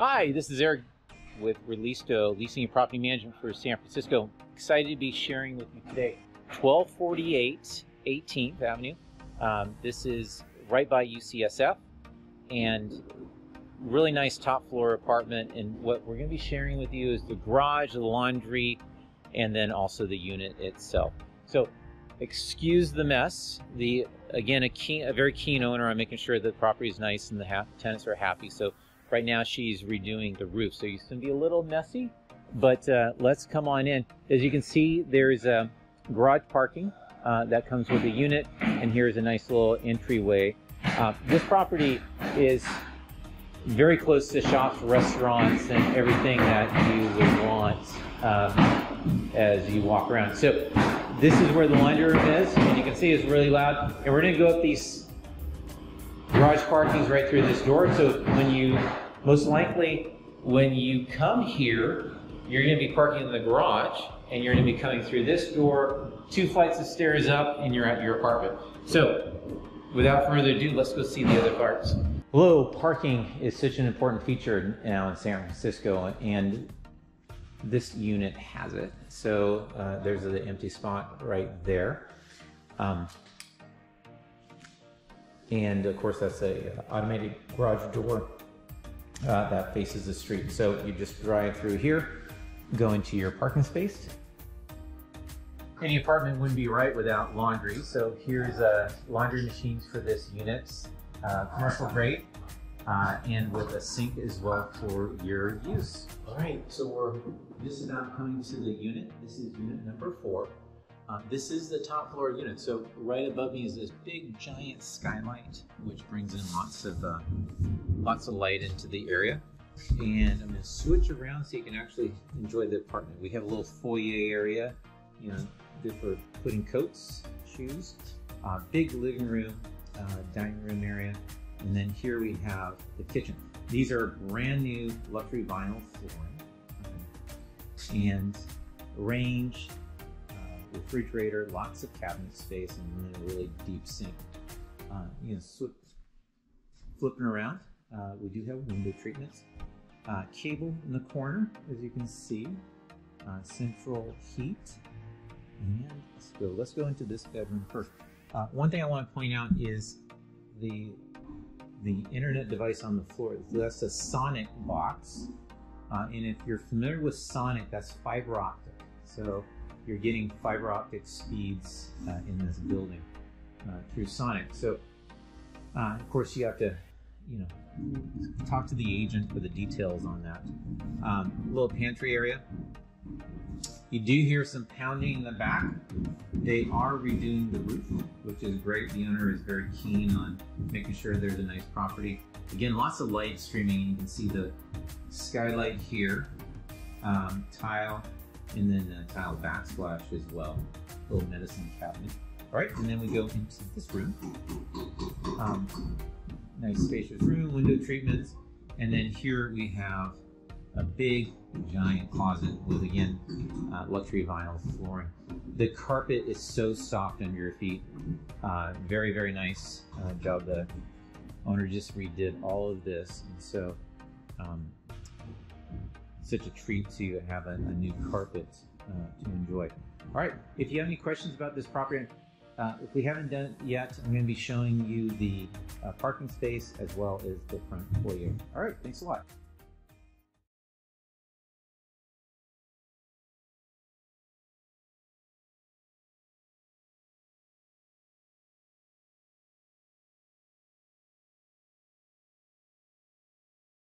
Hi, this is Eric with ReLISTO, Leasing and Property Management for San Francisco. Excited to be sharing with you today 1248 18th Avenue. This is right by UCSF and really nice top floor apartment. And what we're going to be sharing with you is the garage, the laundry, and then also the unit itself. So excuse the mess. Again, a very keen owner on making sure that the property is nice and the tenants are happy. So right now she's redoing the roof, so it's going to be a little messy, but let's come on in. As you can see, there's a garage parking that comes with the unit, and here's a nice little entryway. This property is very close to shops, restaurants, and everything that you would want as you walk around. So this is where the laundry room is, and you can see it's really loud. And we're going to go up these garage parkings right through this door. So most likely when you come here, you're going to be parking in the garage, and you're going to be coming through this door, 2 flights of stairs up, and you're at your apartment. So without further ado, let's go see the other parts. Hello, parking is such an important feature now in San Francisco, and this unit has it. So there's the empty spot right there. And of course, that's a automated garage door that faces the street. So you just drive through here, go into your parking space. Any apartment wouldn't be right without laundry. So here's laundry machines for this unit, commercial grade, and with a sink as well for your use. All right, so we're just about coming to the unit. This is unit number 4. This is the top floor unit. So right above me is this big giant skylight, which brings in lots of light into the area. And I'm going to switch around so you can actually enjoy the apartment. We have a little foyer area, good for putting coats, shoes. Big living room, dining room area, and then here we have the kitchen. These are brand new luxury vinyl flooring, and range. Refrigerator, lots of cabinet space, and then a really deep sink. Flipping around, we do have window treatments. Cable in the corner, as you can see. Central heat. And let's go into this bedroom first. One thing I want to point out is the internet device on the floor. That's a Sonic box, and if you're familiar with Sonic, that's fiber optic. So you're getting fiber optic speeds in this building through Sonic. So, of course, you have to, talk to the agent for the details on that. Little pantry area. You do hear some pounding in the back. They are redoing the roof, which is great. The owner is very keen on making sure there's a nice property. Again, lots of light streaming. You can see the skylight here, tile, and then tile backsplash as well. Little medicine cabinet. All right, and then we go into this room. Nice spacious room, window treatments, and then here we have a big giant closet with, again, luxury vinyl flooring. The carpet is so soft under your feet. Very, very nice job. The owner just redid all of this, and so such a treat to have a new carpet to enjoy. All right, if you have any questions about this property, if we haven't done it yet, I'm going to be showing you the parking space as well as the front foyer. All right, thanks a lot.